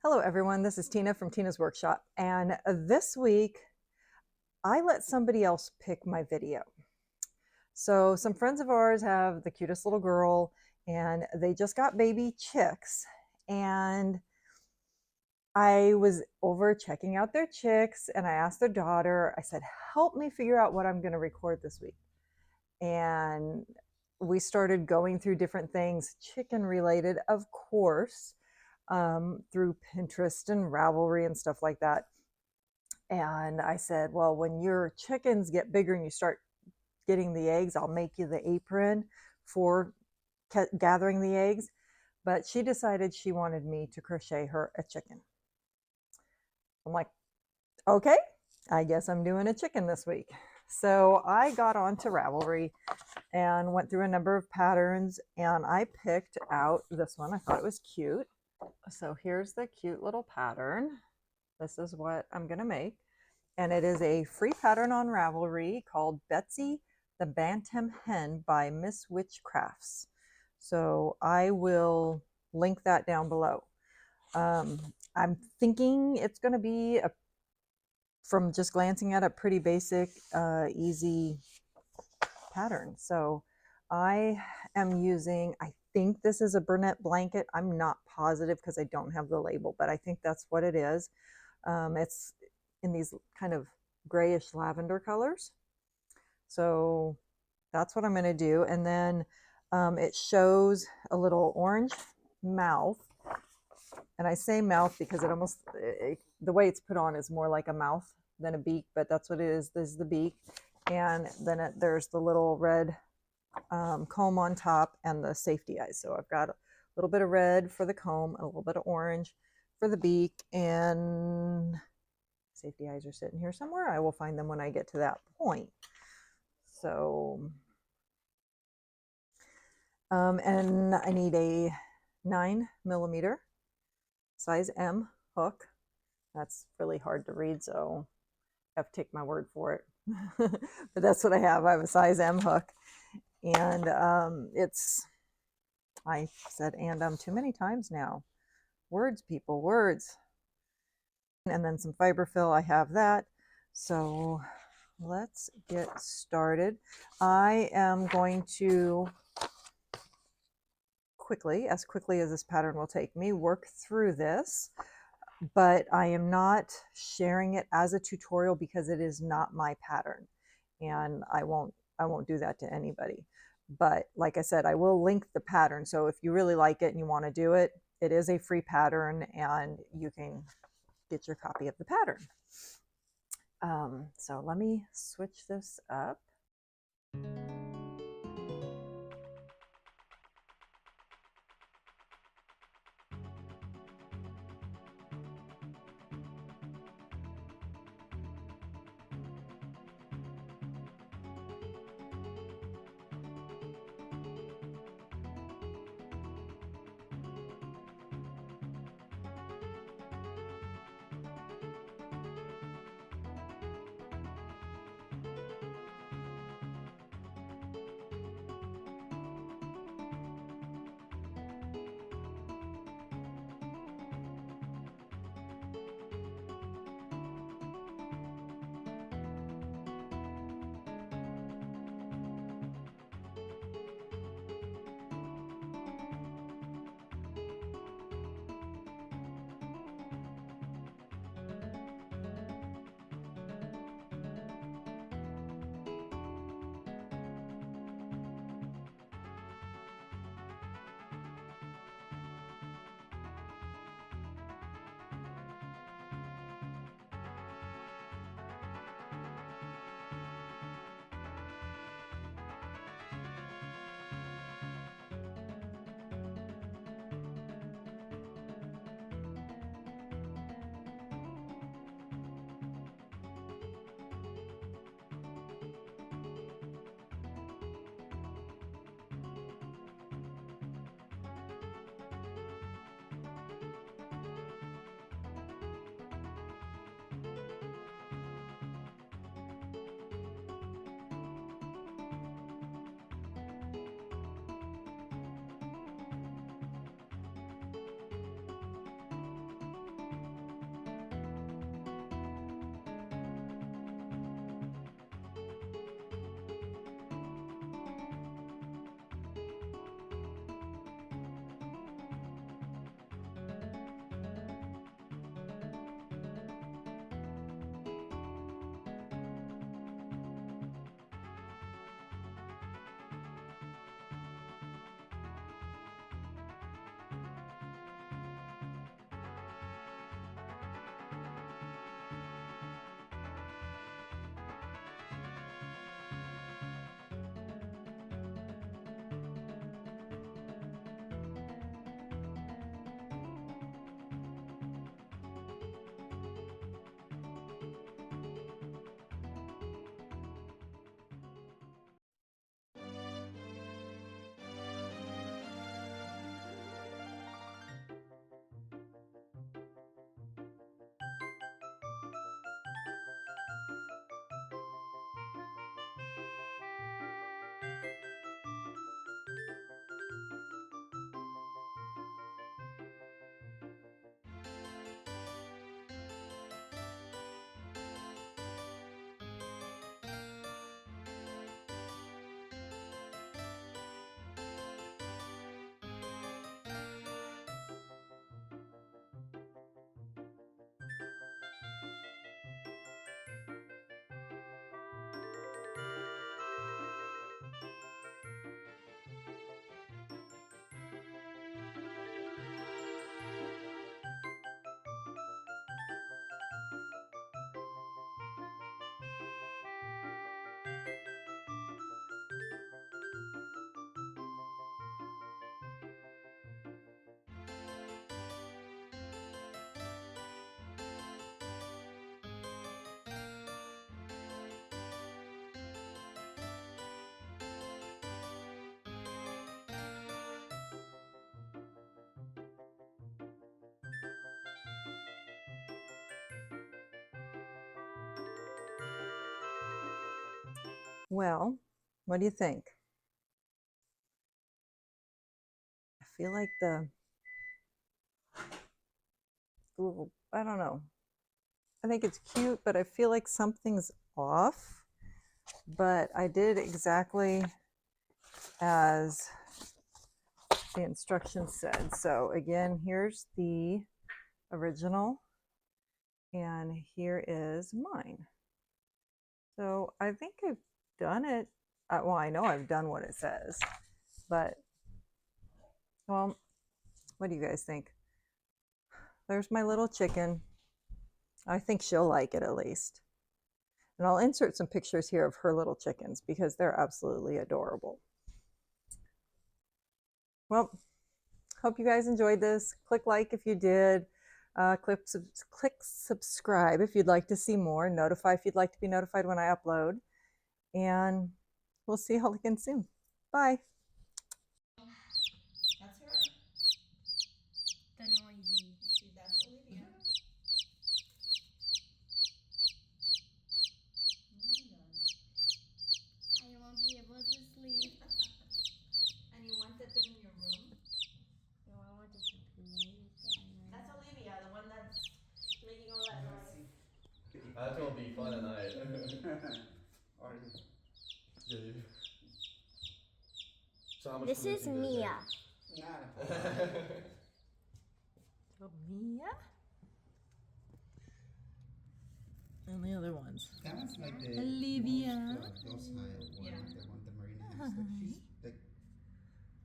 Hello everyone, this is Tina from Tina's Workshop, and this week I let somebody else pick my video. So some friends of ours have the cutest little girl and they just got baby chicks, and I was over checking out their chicks and I asked their daughter, I said, help me figure out what I'm going to record this week. And we started going through different things, chicken related, of course, through Pinterest and Ravelry and stuff like that. And I said, well, when your chickens get bigger and you start getting the eggs, I'll make you the apron for gathering the eggs. But she decided she wanted me to crochet her a chicken. I'm like, okay, I guess I'm doing a chicken this week. So I got onto Ravelry and went through a number of patterns, and I picked out this one. I thought it was cute. So here's the cute little pattern. This is what I'm going to make. And it is a free pattern on Ravelry called Betsy the Bantam Hen by Miss Witch Crafts. So I will link that down below. I'm thinking it's going to be, from just glancing at it, pretty basic, easy pattern. So I am using, I think this is a Burnett blanket. I'm not positive because I don't have the label, but I think that's what it is. It's in these kind of grayish lavender colors. So that's what I'm going to do. And then it shows a little orange mouth. And I say mouth because it almost, the way it's put on is more like a mouth than a beak, but that's what it is. This is the beak. And then there's the little red comb on top and the safety eyes. So I've got a little bit of red for the comb, a little bit of orange for the beak, and safety eyes are sitting here somewhere. I will find them when I get to that point. So, and I need a 9mm size M hook. That's really hard to read, so I have to take my word for it. But that's what I have. I have a size M hook, and I said too many times now. Words, people, words. And then some fiber fill, I have that. So let's get started. I am going to as quickly as this pattern will take me, work through this, but I am not sharing it as a tutorial because it is not my pattern, and I won't do that to anybody. But like I said, I will link the pattern. So if you really like it and you want to do it, it is a free pattern and you can get your copy of the pattern. So let me switch this up. Well, what do you think? I feel like I don't know. I think it's cute, but I feel like something's off. But I did exactly as the instructions said. So again, here's the original, and here is mine. So I think I've done it. Well, I know I've done what it says, but well, what do you guys think? There's my little chicken. I think she'll like it at least. And I'll insert some pictures here of her little chickens because they're absolutely adorable. Well, hope you guys enjoyed this. Click like if you did. Click subscribe if you'd like to see more. Notify if you'd like to be notified when I upload. And we'll see you all again soon. Bye. That's her. The noisy. See, that's Olivia. I won't be able to sleep. And you wanted them in your room? No, I wanted to play with them. That's Olivia, the one that's making all that noise. That's gonna be fun tonight. So how much This is Mia. Oh, Mia. And the other ones. That one's like the Olivia. most, docile one, Yeah. the one the Marina has. Like she's like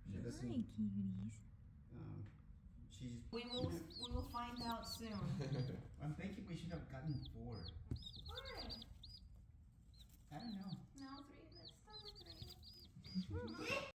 she doesn't. Hi, cuties. She's. We will find out soon. I'm thinking we should have gotten 4. Why? I don't know. No, 3. Let's start with 3.